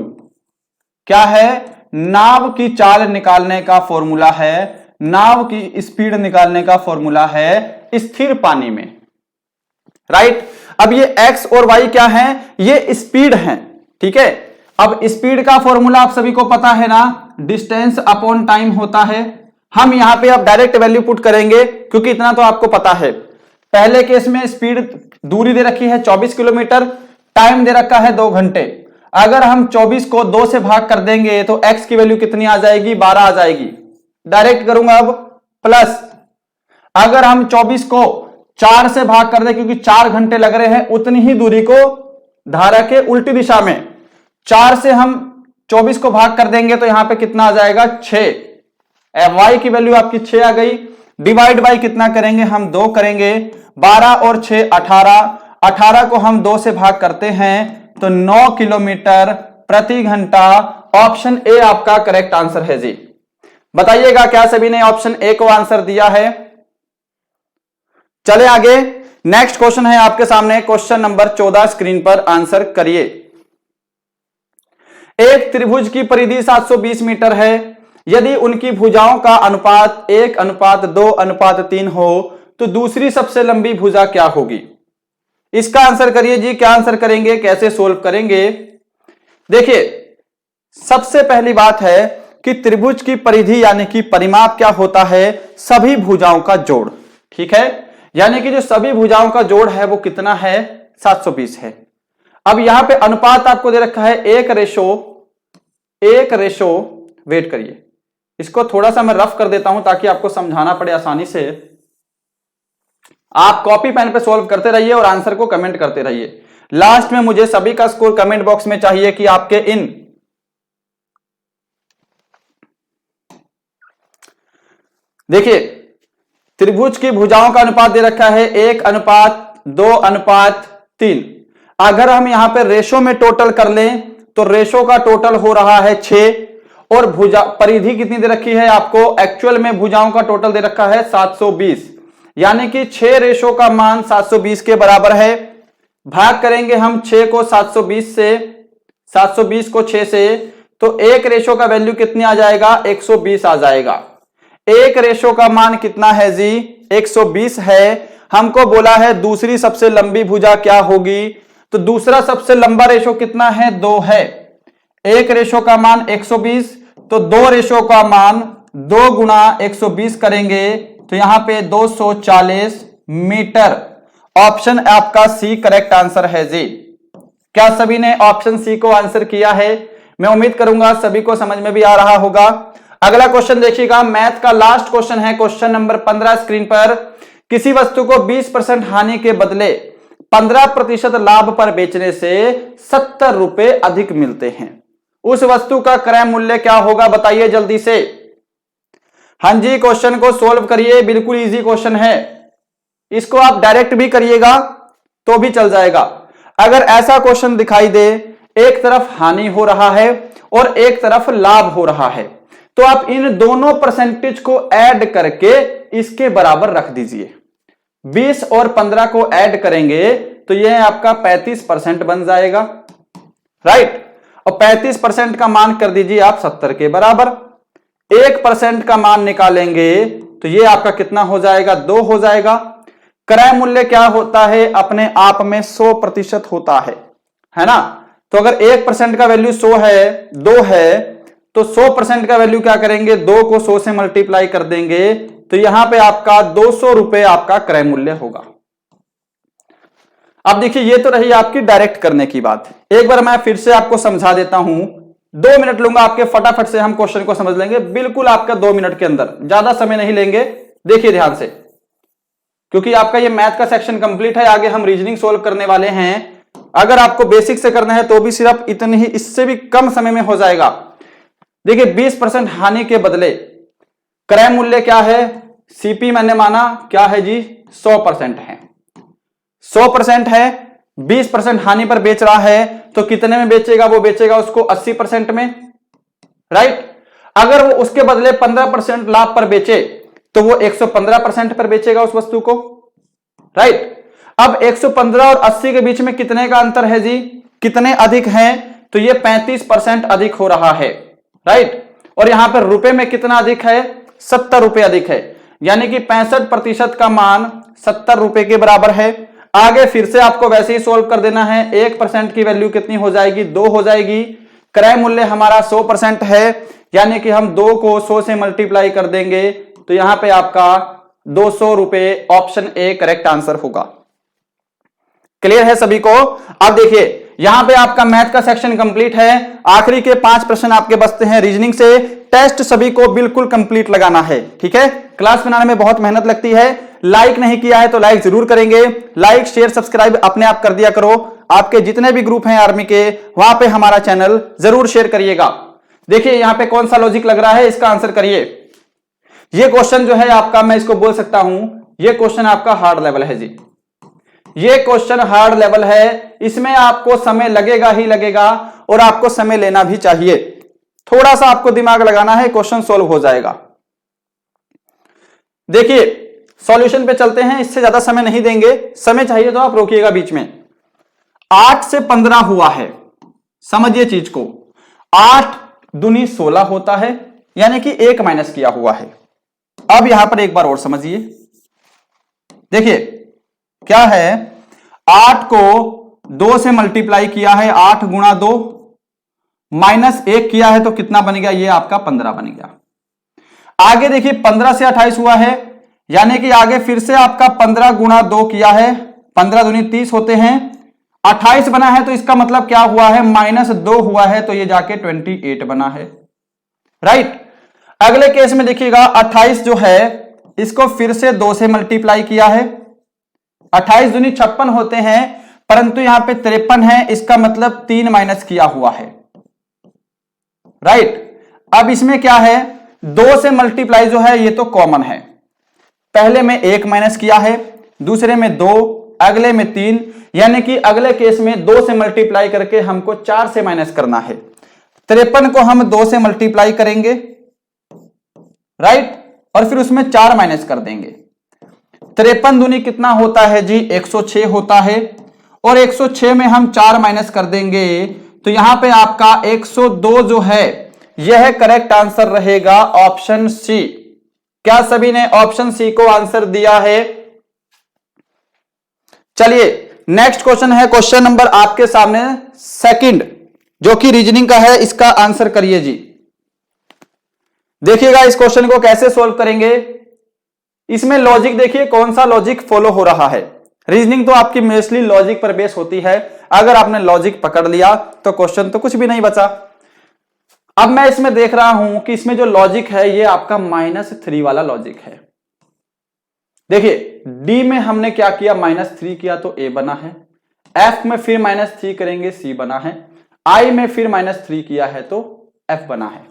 क्या है? नाव की चाल निकालने का फॉर्मूला है, नाव की स्पीड निकालने का फॉर्मूला है स्थिर पानी में, राइट। अब ये x और y क्या है? ये स्पीड है, ठीक है। अब स्पीड का फॉर्मूला आप सभी को पता है ना, डिस्टेंस अपॉन टाइम होता है। हम यहां पे अब डायरेक्ट वैल्यू पुट करेंगे, क्योंकि इतना तो आपको पता है। पहले केस में स्पीड, दूरी दे रखी है 24 किलोमीटर, टाइम दे रखा है 2 घंटे। अगर हम 24 को 2 से भाग कर देंगे तो x की वैल्यू कितनी आ जाएगी? 12 आ जाएगी। डायरेक्ट करूंगा अब, प्लस अगर हम 24 को 4 से भाग कर दें, क्योंकि 4 घंटे लग रहे हैं उतनी ही दूरी को धारा के उल्टी दिशा में, 4 से हम 24 को भाग कर देंगे तो यहां पे कितना आ जाएगा? 6। y की वैल्यू आपकी 6 आ गई। डिवाइड बाई कितना करेंगे हम? 2 करेंगे। 12 और 6 18, 18 को हम 2 से भाग करते हैं तो 9 किलोमीटर प्रति घंटा। ऑप्शन ए आपका करेक्ट आंसर है जी। बताइएगा क्या सभी ने ऑप्शन ए को आंसर दिया है? चले आगे, नेक्स्ट क्वेश्चन है आपके सामने, क्वेश्चन नंबर 14 स्क्रीन पर आंसर करिए। एक त्रिभुज की परिधि 720 मीटर है। यदि उनकी भुजाओं का अनुपात 1:2:3 हो तो दूसरी सबसे लंबी भुजा क्या होगी? इसका आंसर करिए जी। क्या आंसर करेंगे, कैसे सोल्व करेंगे? देखिए सबसे पहली बात है कि त्रिभुज की परिधि यानी कि परिमाप क्या होता है? सभी भुजाओं का जोड़, ठीक है। यानी कि जो सभी भुजाओं का जोड़ है वो कितना है? 720 है। अब यहां पे अनुपात आपको दे रखा है 1:1, वेट करिए, इसको थोड़ा सा मैं रफ कर देता हूं ताकि आपको समझाना पड़े आसानी से। आप कॉपी पेन पे सॉल्व करते रहिए और आंसर को कमेंट करते रहिए। लास्ट में मुझे सभी का स्कोर कमेंट बॉक्स में चाहिए कि आपके इन देखिए त्रिभुज की भुजाओं का अनुपात दे रखा है 1:2:3। अगर हम यहां पे रेशो में टोटल कर लें तो रेशो का टोटल हो रहा है 6, और भुजा परिधि कितनी दे रखी है आपको? एक्चुअल में भुजाओं का टोटल दे रखा है 720, यानी कि 6 रेशो का मान 720 के बराबर है। भाग करेंगे हम 6 को 720 से, 720 को 6 से, तो एक रेशो का वैल्यू कितनी आ जाएगा, 120 आ जाएगा। एक रेशो का मान कितना है जी, 120 है। हमको बोला है दूसरी सबसे लंबी भुजा क्या होगी, तो दूसरा सबसे लंबा रेशो कितना है, 2 है। एक रेशो का मान 120, तो 2 रेशो का मान 2 गुणा 120 करेंगे, तो यहां पे 240 मीटर। ऑप्शन आपका सी करेक्ट आंसर है जी। क्या सभी ने ऑप्शन सी को आंसर किया है? मैं उम्मीद करूंगा सभी को समझ में भी आ रहा होगा। अगला क्वेश्चन देखिएगा, मैथ का लास्ट क्वेश्चन है, क्वेश्चन नंबर 15 स्क्रीन पर। किसी वस्तु को 20% हानि के बदले 15% लाभ पर बेचने से 70 रुपए अधिक मिलते हैं। उस वस्तु का क्रय मूल्य क्या होगा, बताइए जल्दी से। हाँ जी, क्वेश्चन को सोल्व करिए, बिल्कुल इजी क्वेश्चन है। इसको आप डायरेक्ट भी करिएगा तो भी चल जाएगा। अगर ऐसा क्वेश्चन दिखाई दे, एक तरफ हानि हो रहा है और एक तरफ लाभ हो रहा है, तो आप इन दोनों परसेंटेज को ऐड करके इसके बराबर रख दीजिए। 20 और 15 को ऐड करेंगे तो यह आपका 35% बन जाएगा, राइट। और 35% का मान कर दीजिए आप 70 के बराबर। 1% का मान निकालेंगे तो यह आपका कितना हो जाएगा, 2 हो जाएगा। क्रय मूल्य क्या होता है, अपने आप में 100% होता है ना। तो अगर 1% का वैल्यू 100 है, 2 है, तो 100% का वैल्यू क्या करेंगे, 2 को 100 से मल्टीप्लाई कर देंगे, तो यहां पे आपका 200 रुपए आपका क्रय मूल्य होगा। अब देखिए, ये तो रही आपकी डायरेक्ट करने की बात। एक बार मैं फिर से आपको समझा देता हूं, 2 मिनट लूंगा आपके, फटाफट से हम क्वेश्चन को समझ लेंगे, बिल्कुल आपका 2 मिनट के अंदर, ज्यादा समय नहीं लेंगे। देखिए ध्यान से, क्योंकि आपका ये मैथ का सेक्शन कंप्लीट है, आगे हम रीजनिंग सोल्व करने वाले हैं। अगर आपको बेसिक से करना है तो भी सिर्फ इतनी ही, इससे भी कम समय में हो जाएगा। देखिए 20% हानि के बदले क्रय मूल्य क्या है, सीपी मैंने माना क्या है जी, 100% है। 100% है, 20% हानि पर बेच रहा है, तो कितने में बेचेगा, वो बेचेगा उसको 80% में, राइट। अगर वो उसके बदले 15% लाभ पर बेचे तो वो 115% पर बेचेगा उस वस्तु को, राइट। अब 115 और 80 के बीच में कितने का अंतर है जी, कितने अधिक हैं, तो ये 35% अधिक हो रहा है, राइट। और यहां पर रुपए में कितना अधिक है, 70 रुपए अधिक है, यानी कि 65% का मान 70 रुपए के बराबर है। आगे फिर से आपको वैसे ही सोल्व कर देना है। 1% की वैल्यू कितनी हो जाएगी, 2 हो जाएगी। क्रय मूल्य हमारा 100% है, यानी कि हम 2 को 100 से मल्टीप्लाई कर देंगे, तो यहां पे आपका 200 रुपए, ऑप्शन ए करेक्ट आंसर होगा। क्लियर है सभी को? अब देखिए, यहां पे आपका मैथ का सेक्शन कंप्लीट है। आखिरी के 5 प्रश्न आपके बचते हैं रीजनिंग से। टेस्ट सभी को बिल्कुल कंप्लीट लगाना है, ठीक है। क्लास बनाने में बहुत मेहनत लगती है। लाइक नहीं किया है तो लाइक जरूर करेंगे। लाइक शेयर सब्सक्राइब अपने आप कर दिया करो। आपके जितने भी ग्रुप हैं आर्मी के, वहां पे हमारा चैनल जरूर शेयर करिएगा। देखिए यहां पे कौन सा लॉजिक लग रहा है, इसका आंसर करिए। ये क्वेश्चन जो है आपका, मैं इसको बोल सकता हूं, ये क्वेश्चन आपका हार्ड लेवल है जी। ये क्वेश्चन हार्ड लेवल है, इसमें आपको समय लगेगा ही लगेगा, और आपको समय लेना भी चाहिए। थोड़ा सा आपको दिमाग लगाना है, क्वेश्चन सोल्व हो जाएगा। देखिए सॉल्यूशन पे चलते हैं, इससे ज्यादा समय नहीं देंगे। समय चाहिए तो आप रोकिएगा बीच में। 8 से 15 हुआ है, समझिए चीज को। 8 दूनी 16 होता है, यानी कि 1 माइनस किया हुआ है। अब यहां पर एक बार और समझिए, देखिए क्या है, 8 को 2 से मल्टीप्लाई किया है, 8 गुणा 2, माइनस 1 किया है तो कितना बन गया, ये आपका 15 बन गया। आगे देखिए 15 से 28 हुआ है, यानी कि आगे फिर से आपका 15 गुणा 2 किया है, 15 दूनी 30 होते हैं, 28 बना है, तो इसका मतलब क्या हुआ है, -2 हुआ है, तो ये जाके 28 बना है, राइट। अगले केस में देखिएगा 28 जो है, इसको फिर से 2 से मल्टीप्लाई किया है, 28 दूनी 56 होते हैं, परंतु यहां पे 53 है, इसका मतलब 3 माइनस किया हुआ है, राइट। अब इसमें क्या है, 2 से मल्टीप्लाई जो है ये तो कॉमन है। पहले में 1 माइनस किया है, दूसरे में 2, अगले में 3, यानी कि अगले केस में 2 से मल्टीप्लाई करके हमको 4 से माइनस करना है। 53 को हम 2 से मल्टीप्लाई करेंगे, राइट, और फिर उसमें 4 माइनस कर देंगे। 53 दूनी कितना होता है जी, 106 होता है, और 106 में हम 4 माइनस कर देंगे तो यहां पे आपका 102 जो है यह करेक्ट आंसर रहेगा ऑप्शन सी। क्या सभी ने ऑप्शन सी को आंसर दिया है? चलिए नेक्स्ट क्वेश्चन है, क्वेश्चन नंबर आपके सामने सेकंड, जो कि रीजनिंग का है, इसका आंसर करिए जी। देखिएगा इस क्वेश्चन को कैसे सॉल्व करेंगे। इसमें लॉजिक देखिए कौन सा लॉजिक फॉलो हो रहा है। रीजनिंग तो आपकी मोस्टली लॉजिक पर बेस होती है, अगर आपने लॉजिक पकड़ लिया तो क्वेश्चन तो कुछ भी नहीं बचा। अब मैं इसमें देख रहा हूं कि इसमें जो लॉजिक है ये आपका -3 वाला लॉजिक है। देखिए डी में हमने क्या किया, -3 किया तो ए बना है, एफ में फिर -3 करेंगे सी बना है, आई में फिर -3 किया है तो एफ बना है।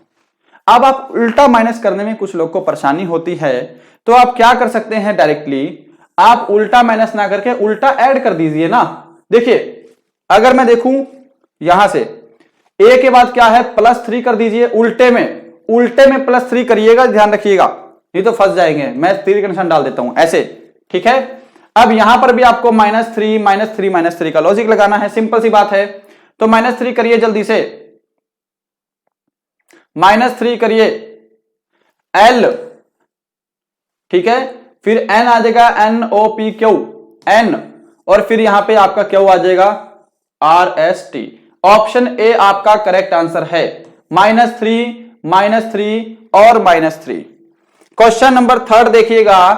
अब आप उल्टा माइनस करने में कुछ लोग को परेशानी होती है, तो आप क्या कर सकते हैं, डायरेक्टली आप उल्टा माइनस ना करके उल्टा ऐड कर दीजिए ना। देखिए अगर मैं देखूं यहां से ए के बाद क्या है, +3 कर दीजिए, उल्टे में +3 करिएगा, ध्यान रखिएगा नहीं तो फंस जाएंगे। मैं तीर का निशान डाल देता हूं ऐसे, ठीक है। अब यहां पर भी आपको -3 का लॉजिक लगाना है, सिंपल सी बात है। तो -3 करिए जल्दी से, -3 करिए L, ठीक है, फिर N आ जाएगा NOPQ N, और फिर यहां पे आपका Q आ जाएगा RST। ऑप्शन ए आपका करेक्ट आंसर है, -3 और -3। क्वेश्चन नंबर थर्ड देखिएगा,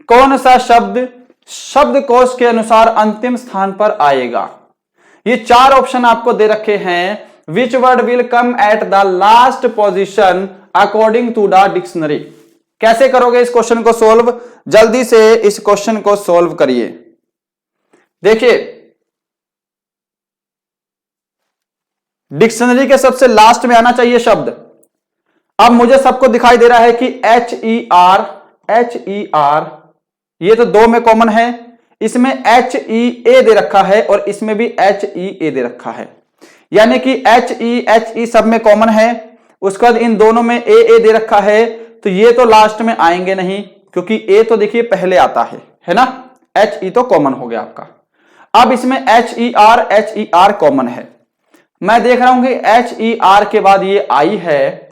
कौन सा शब्द शब्दकोश के अनुसार अंतिम स्थान पर आएगा। ये 4 ऑप्शन आपको दे रखे हैं। Which word will come at the last position according to the dictionary. कैसे करोगे इस क्वेश्चन को सोल्व, जल्दी से इस क्वेश्चन को सोल्व करिए। देखिए डिक्शनरी के सबसे लास्ट में आना चाहिए शब्द। अब मुझे सबको दिखाई दे रहा है कि HER ये तो 2 में कॉमन है, इसमें HEA दे रखा है और इसमें भी HEA दे रखा है, यानी कि HE सब में कॉमन है। उसके बाद इन दोनों में AA दे रखा है, तो ये तो लास्ट में आएंगे नहीं, क्योंकि A तो देखिए पहले आता है ना, HE तो कॉमन हो गया आपका। अब इसमें HER कॉमन है, मैं देख रहा हूं कि HER के बाद ये I है,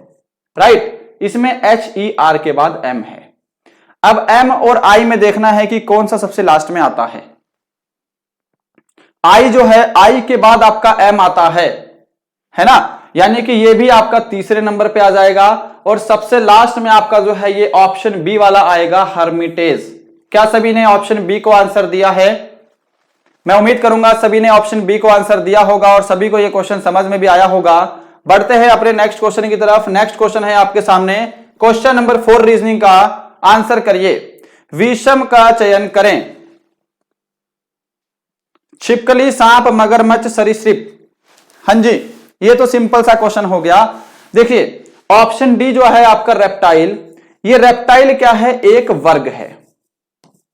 राइट, इसमें HER के बाद M है। अब M और I में देखना है कि कौन सा सबसे लास्ट में आता है। I जो है, I के बाद आपका M आता है ना, यानी कि ये भी आपका तीसरे नंबर पे आ जाएगा, और सबसे लास्ट में आपका जो है ये ऑप्शन बी वाला आएगा, हर्मिटेज। क्या सभी ने ऑप्शन बी को आंसर दिया है? मैं उम्मीद करूंगा सभी ने ऑप्शन बी को आंसर दिया होगा और सभी को ये क्वेश्चन समझ में भी आया होगा। बढ़ते हैं अपने नेक्स्ट क्वेश्चन की तरफ। नेक्स्ट क्वेश्चन है आपके सामने, क्वेश्चन नंबर 4 रीजनिंग का, आंसर करिए। विषम का चयन करें। छिपकली, सांप, मगरमच्छ, सरीसृप। हाँ जी, ये तो सिंपल सा क्वेश्चन हो गया। देखिए ऑप्शन डी जो है आपका रेप्टाइल, ये रेप्टाइल क्या है, एक वर्ग है,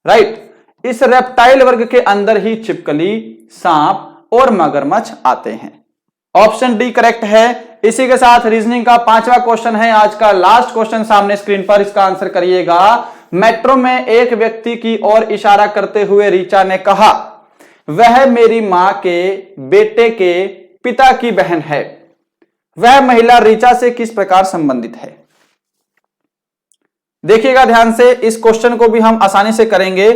राइट। इस रेप्टाइल वर्ग के अंदर ही छिपकली, सांप और मगरमच्छ आते हैं। ऑप्शन डी करेक्ट है। इसी के साथ रीजनिंग का 5वां क्वेश्चन है आज का, लास्ट क्वेश्चन सामने स्क्रीन पर, इसका आंसर करिएगा। मेट्रो में एक व्यक्ति की ओर इशारा करते हुए रीचा ने कहा, वह मेरी मां के बेटे के पिता की बहन है। वह महिला रीचा से किस प्रकार संबंधित है। देखिएगा ध्यान से, इस क्वेश्चन को भी हम आसानी से करेंगे।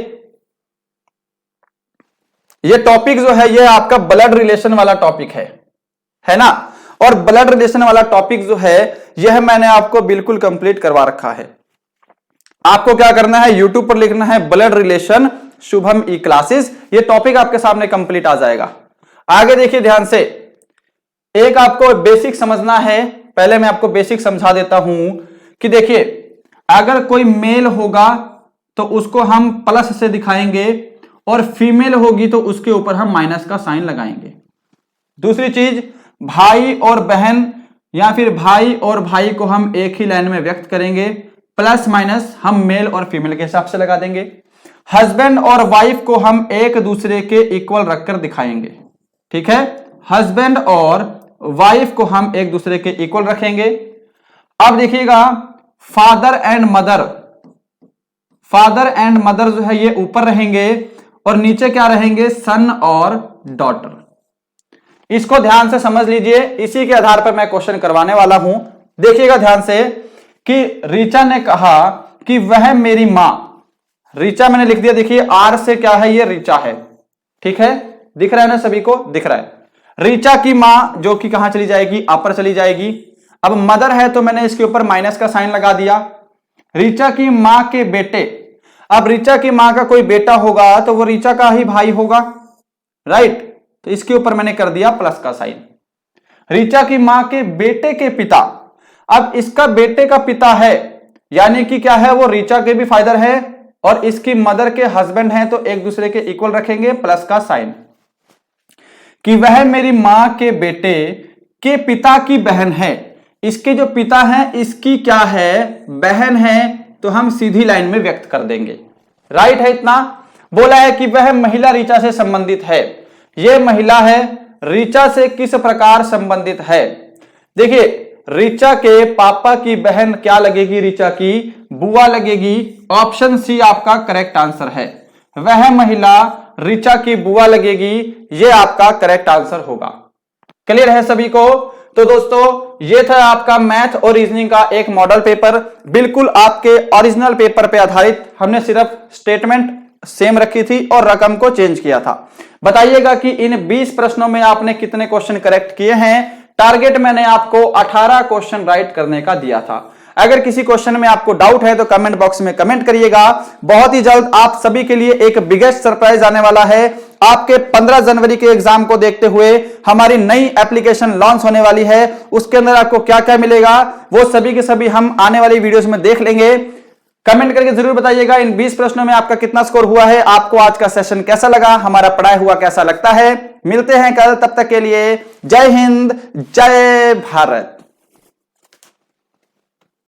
ये टॉपिक जो है ये आपका ब्लड रिलेशन वाला टॉपिक है ना, और ब्लड रिलेशन वाला टॉपिक जो है यह मैंने आपको बिल्कुल कंप्लीट करवा रखा है। आपको क्या करना है, यूट्यूब पर लिखना है ब्लड रिलेशन शुभम ई क्लासेस, ये टॉपिक आपके सामने कंप्लीट आ जाएगा। आगे देखिए ध्यान से, एक आपको बेसिक समझना है। पहले मैं आपको बेसिक समझा देता हूं कि देखिए अगर कोई मेल होगा तो उसको हम प्लस से दिखाएंगे, और फीमेल होगी तो उसके ऊपर हम माइनस का साइन लगाएंगे। दूसरी चीज, भाई और बहन या फिर भाई और भाई को हम एक ही लाइन में व्यक्त करेंगे, प्लस माइनस हम मेल और फीमेल के हिसाब से लगा देंगे। हस्बैंड और वाइफ को हम एक दूसरे के इक्वल रखकर दिखाएंगे, ठीक है, हस्बैंड और वाइफ को हम एक दूसरे के इक्वल रखेंगे। अब देखिएगा फादर एंड मदर जो है ये ऊपर रहेंगे, और नीचे क्या रहेंगे, सन और डॉटर। इसको ध्यान से समझ लीजिए, इसी के आधार पर मैं क्वेश्चन करवाने वाला हूं। देखिएगा ध्यान से कि ऋचा ने कहा कि वह मेरी मां, ऋचा मैंने लिख दिया, देखिए आर से क्या है, ये ऋचा है, ठीक है, दिख रहा है ना सभी को, दिख रहा है। ऋचा की मां जो कि कहां चली जाएगी, अपर चली जाएगी। अब मदर है तो मैंने इसके ऊपर माइनस का साइन लगा दिया। ऋचा की मां के बेटे, अब ऋचा की मां का कोई बेटा होगा तो वो ऋचा का ही भाई होगा, राइट, तो इसके ऊपर मैंने कर दिया प्लस का साइन। ऋचा की मां के बेटे के पिता, अब इसका बेटे का पिता है यानी कि क्या है, वो ऋचा के भी फादर है और इसकी मदर के हस्बैंड हैं, तो एक दूसरे के इक्वल रखेंगे, प्लस का साइन। कि वह मेरी मां के बेटे के पिता की बहन है, इसके जो पिता हैं इसकी क्या है, बहन है, तो हम सीधी लाइन में व्यक्त कर देंगे, राइट है इतना। बोला है कि वह महिला ऋचा से संबंधित है, यह महिला है ऋचा से किस प्रकार संबंधित है। देखिए ऋचा के पापा की बहन क्या लगेगी, ऋचा की बुआ लगेगी, ऑप्शन सी आपका करेक्ट आंसर है। वह महिला ऋचा की बुआ लगेगी, यह आपका करेक्ट आंसर होगा। क्लियर है सभी को। तो दोस्तों ये था आपका मैथ और रीजनिंग का एक मॉडल पेपर, बिल्कुल आपके ओरिजिनल पेपर पे आधारित। हमने सिर्फ स्टेटमेंट सेम रखी थी और रकम को चेंज किया था। बताइएगा कि इन 20 प्रश्नों में आपने कितने क्वेश्चन करेक्ट किए हैं। टारगेट मैंने आपको 18 क्वेश्चन राइट करने का दिया था। अगर किसी क्वेश्चन में आपको डाउट है तो कमेंट बॉक्स में कमेंट करिएगा। बहुत ही जल्द आप सभी के लिए एक बिगेस्ट सरप्राइज आने वाला है। आपके 15 जनवरी के एग्जाम को देखते हुए हमारी नई एप्लीकेशन लॉन्च होने वाली है। उसके अंदर आपको क्या क्या मिलेगा वो सभी के सभी हम आने वाली वीडियोस में देख लेंगे। कमेंट करके जरूर बताइएगा इन 20 प्रश्नों में आपका कितना स्कोर हुआ है, आपको आज का सेशन कैसा लगा, हमारा पढ़ाया हुआ कैसा लगता है। मिलते हैं कल, तब तक के लिए जय हिंद, जय भारत।